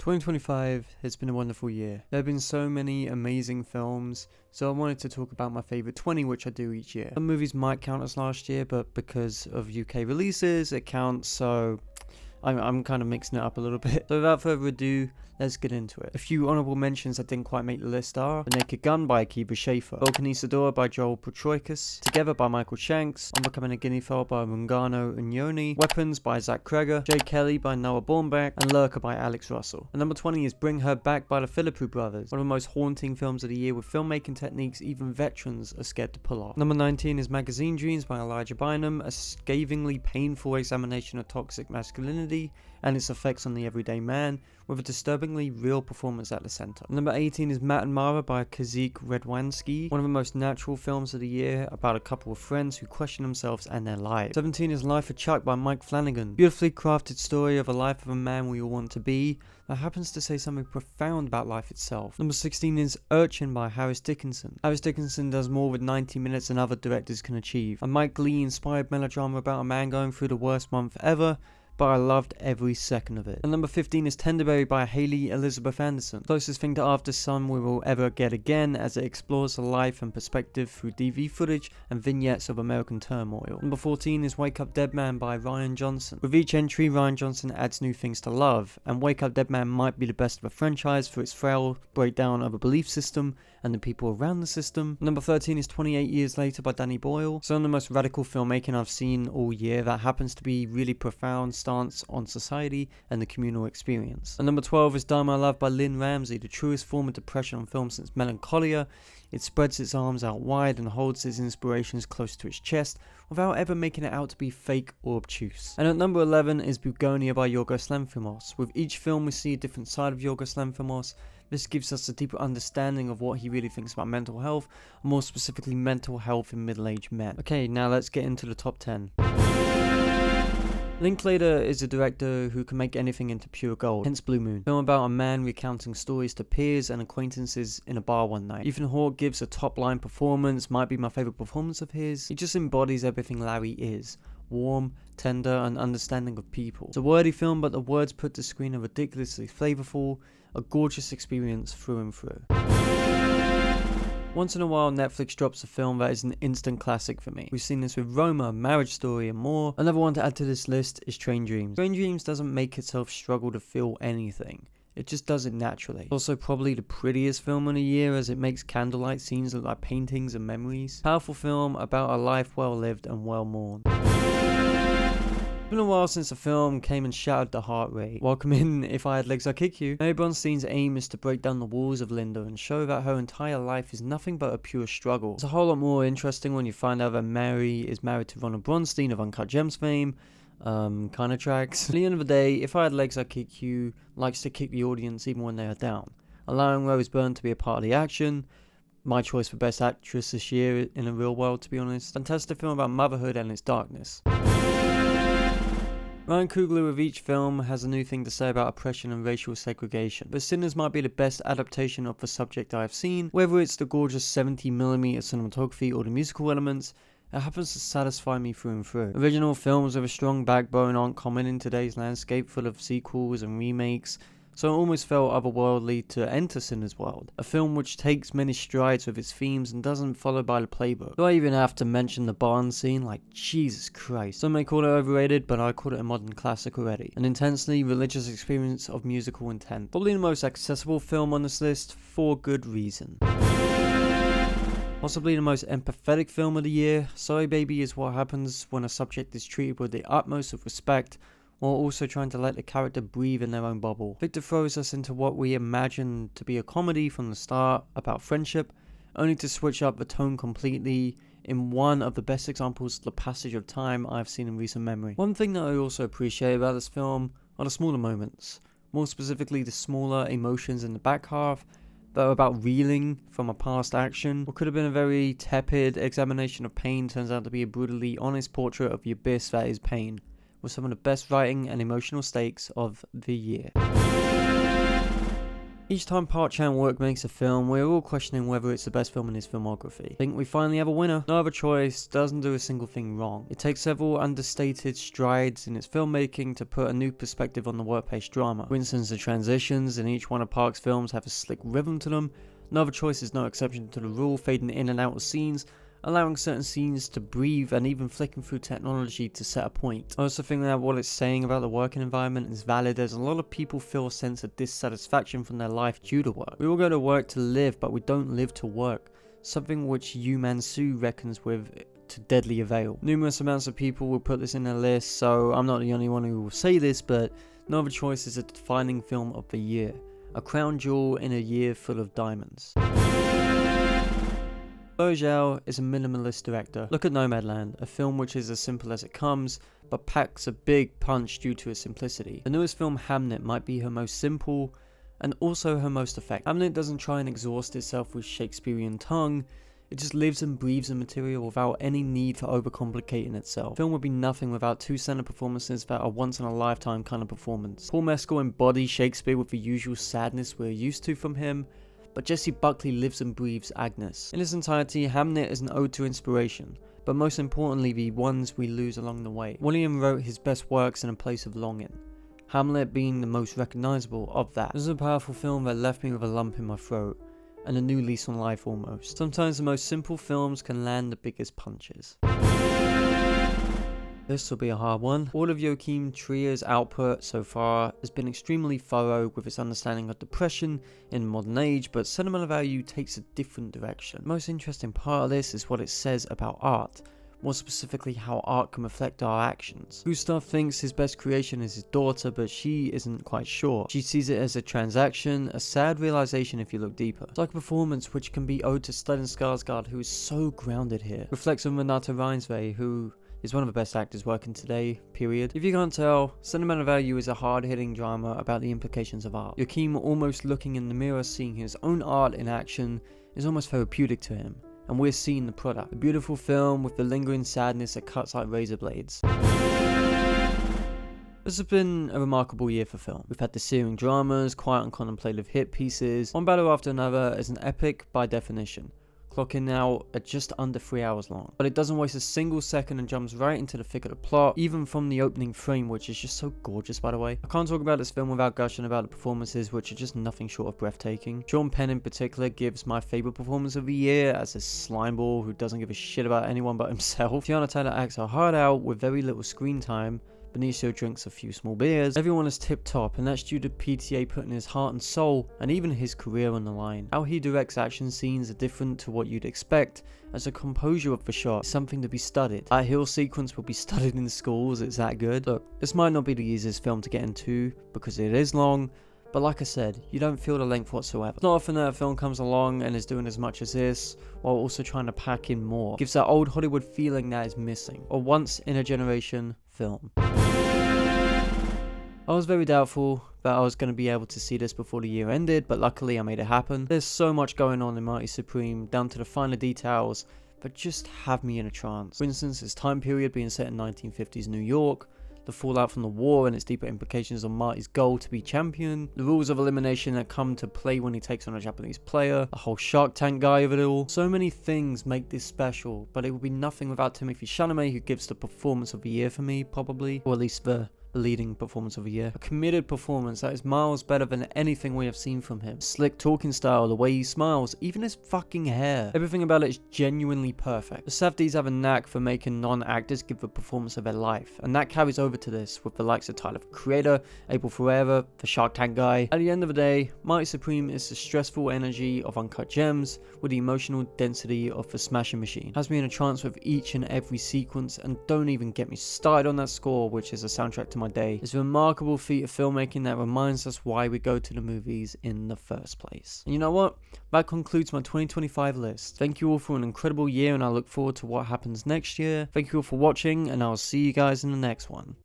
2025 has been a wonderful year. There have been so many amazing films, so I wanted to talk about my favourite 20, which I do each year. Some movies might count as last year, but because of UK releases, it counts, so I'm kind of mixing it up a little bit. So without further ado, let's get into it. A few honourable mentions that didn't quite make the list are The Naked Gun by Akiva Schaffer, Volcanisador by Joel Protroikis, Together by Michael Shanks, Unbecoming a Guinea Fowl by Rungano Unyoni, Weapons by Zach Kreger, Jay Kelly by Noah Baumbach, and Lurker by Alex Russell. And number 20 is Bring Her Back by the Philippou Brothers, one of the most haunting films of the year with filmmaking techniques even veterans are scared to pull off. Number 19 is Magazine Dreams by Elijah Bynum, a scathingly painful examination of toxic masculinity and its effects on the everyday man, with a disturbingly real performance at the centre. Number 18 is Matt and Mara by Kazik Redwanski, one of the most natural films of the year about a couple of friends who question themselves and their lives. 17 is Life of Chuck by Mike Flanagan, beautifully crafted story of a life of a man we all want to be that happens to say something profound about life itself. Number 16 is Urchin by Harris Dickinson. Harris Dickinson does more with 90 minutes than other directors can achieve. A Mike Leigh inspired melodrama about a man going through the worst month ever, but I loved every second of it. And number 15 is Tenderberry by Haley Elizabeth Anderson, closest thing to After Sun we will ever get again, as it explores the life and perspective through DV footage and vignettes of American turmoil. Number 14 is Wake Up Dead Man by Ryan Johnson. With each entry, Ryan Johnson adds new things to love, and Wake Up Dead Man might be the best of a franchise for its frail breakdown of a belief system and the people around the system. Number 13 is 28 Years Later by Danny Boyle, some of the most radical filmmaking I've seen all year that happens to be really profound stance on society and the communal experience. And number 12 is Die My Love by Lynn Ramsey, the truest form of depression on film since Melancholia. It spreads its arms out wide and holds its inspirations close to its chest without ever making it out to be fake or obtuse. And at number 11 is Bugonia by Yorgos Lanthimos. With each film we see a different side of Yorgos Lanthimos. This gives us a deeper understanding of what he really thinks about mental health, more specifically mental health in middle-aged men. Okay, now let's get into the top 10. Linklater is a director who can make anything into pure gold, hence Blue Moon. A film about a man recounting stories to peers and acquaintances in a bar one night. Ethan Hawke gives a top-line performance, might be my favourite performance of his. He just embodies everything Larry is. Warm, tender, and understanding of people. It's a wordy film, but the words put to screen are ridiculously flavourful, a gorgeous experience through and through. Once in a while, Netflix drops a film that is an instant classic for me. We've seen this with Roma, Marriage Story, and more. Another one to add to this list is Train Dreams. Train Dreams doesn't make itself struggle to feel anything. It just does it naturally. It's also probably the prettiest film of the year, as it makes candlelight scenes look like paintings and memories. Powerful film about a life well lived and well mourned. It's been a while since a film came and shattered the heart rate. Welcome in If I Had Legs I'd Kick You. Mary Bronstein's aim is to break down the walls of Linda and show that her entire life is nothing but a pure struggle. It's a whole lot more interesting when you find out that Mary is married to Ronald Bronstein of Uncut Gems fame. Kinda tracks. At the end of the day, If I Had Legs I'd Kick You likes to kick the audience even when they are down, allowing Rose Byrne to be a part of the action. My choice for Best Actress this year in the real world, to be honest. Fantastic film about motherhood and its darkness. Ryan Coogler with each film has a new thing to say about oppression and racial segregation, but Sinners might be the best adaptation of the subject I have seen. Whether it's the gorgeous 70mm cinematography or the musical elements, it happens to satisfy me through and through. Original films with a strong backbone aren't common in today's landscape full of sequels and remakes, so it almost felt otherworldly to enter Sinners' world. A film which takes many strides with its themes and doesn't follow by the playbook. Do I even have to mention the barn scene? Like, Jesus Christ. Some may call it overrated, but I call it a modern classic already. An intensely religious experience of musical intent. Probably the most accessible film on this list, for good reason. Possibly the most empathetic film of the year, Sorry Baby is what happens when a subject is treated with the utmost of respect, while also trying to let the character breathe in their own bubble. Victor throws us into what we imagined to be a comedy from the start about friendship, only to switch up the tone completely in one of the best examples of the passage of time I've seen in recent memory. One thing that I also appreciate about this film are the smaller moments, more specifically the smaller emotions in the back half that are about reeling from a past action. What could have been a very tepid examination of pain turns out to be a brutally honest portrait of the abyss that is pain, with some of the best writing and emotional stakes of the year. Each time Park Chan-wook makes a film, we're all questioning whether it's the best film in his filmography. I think we finally have a winner. No Other Choice doesn't do a single thing wrong. It takes several understated strides in its filmmaking to put a new perspective on the work-paced drama. For instance, the transitions in each one of Park's films have a slick rhythm to them. No Other Choice is no exception to the rule, fading in and out of scenes, allowing certain scenes to breathe, and even flicking through technology to set a point. I also think that what it's saying about the working environment is valid, as a lot of people feel a sense of dissatisfaction from their life due to work. We all go to work to live, but we don't live to work, something which Yu Man-soo reckons with to deadly avail. Numerous amounts of people will put this in their list, so I'm not the only one who will say this, but No Other Choice is a defining film of the year, a crown jewel in a year full of diamonds. Chloe Zhao is a minimalist director. Look at Nomadland, a film which is as simple as it comes, but packs a big punch due to its simplicity. The newest film, Hamnet, might be her most simple, and also her most effective. Hamnet doesn't try and exhaust itself with Shakespearean tongue, it just lives and breathes the material without any need for overcomplicating itself. The film would be nothing without two center performances that are once in a lifetime kind of performance. Paul Mescal embodies Shakespeare with the usual sadness we're used to from him, but Jessie Buckley lives and breathes Agnes. In its entirety, Hamnet is an ode to inspiration, but most importantly the ones we lose along the way. William wrote his best works in a place of longing, Hamlet being the most recognisable of that. This is a powerful film that left me with a lump in my throat, and a new lease on life almost. Sometimes the most simple films can land the biggest punches. This will be a hard one. All of Joachim Trier's output so far has been extremely thorough with its understanding of depression in the modern age, but Sentimental Value takes a different direction. The most interesting part of this is what it says about art, more specifically how art can reflect our actions. Gustav thinks his best creation is his daughter, but she isn't quite sure. She sees it as a transaction, a sad realization if you look deeper. It's like a performance which can be owed to Stellan Skarsgård, who is so grounded here. Reflects on Renata Reinsve, who is one of the best actors working today, period. If you can't tell, Sentimental Value is a hard-hitting drama about the implications of art. Joachim, almost looking in the mirror, seeing his own art in action, is almost therapeutic to him, and we're seeing the product. A beautiful film with the lingering sadness that cuts like razor blades. This has been a remarkable year for film. We've had the searing dramas, quiet and contemplative hit pieces. One battle after another is an epic by definition, clocking out at just under 3 hours long. But it doesn't waste a single second and jumps right into the thick of the plot, even from the opening frame, which is just so gorgeous, by the way. I can't talk about this film without gushing about the performances, which are just nothing short of breathtaking. Sean Penn in particular gives my favourite performance of the year as this slimeball who doesn't give a shit about anyone but himself. Tiana Taylor acts her heart out with very little screen time. Benicio drinks a few small beers. Everyone is tip top, and that's due to PTA putting his heart and soul and even his career on the line. How he directs action scenes are different to what you'd expect, as the composure of the shot is something to be studied. That hill sequence will be studied in schools, it's that good. Look, this might not be the easiest film to get into because it is long, but like I said, you don't feel the length whatsoever. It's not often that a film comes along and is doing as much as this, while also trying to pack in more. It gives that old Hollywood feeling that is missing. A once in a generation film. I was very doubtful that I was going to be able to see this before the year ended, but luckily I made it happen. There's so much going on in Mighty Supreme, down to the finer details, but just have me in a trance. For instance, its time period being set in 1950s New York, the fallout from the war and its deeper implications on Marty's goal to be champion, the rules of elimination that come to play when he takes on a Japanese player, the whole Shark Tank guy of it all. So many things make this special, but it would be nothing without Timothée Chalamet, who gives the performance of the year for me, probably, or at least the leading performance of the year. A committed performance that is miles better than anything we have seen from him. Slick talking style, the way he smiles, even his fucking hair. Everything about it is genuinely perfect. The Safdies have a knack for making non-actors give the performance of their life, and that carries over to this with the likes of Tyler, the Creator, April Forever, the Shark Tank guy. At the end of the day, Mighty Supreme is the stressful energy of Uncut Gems with the emotional density of the Smashing Machine. It has me in a trance with each and every sequence, and don't even get me started on that score, which is a soundtrack to my day. It's a remarkable feat of filmmaking that reminds us why we go to the movies in the first place. And you know what? That concludes my 2025 list. Thank you all for an incredible year, and I look forward to what happens next year. Thank you all for watching, and I'll see you guys in the next one.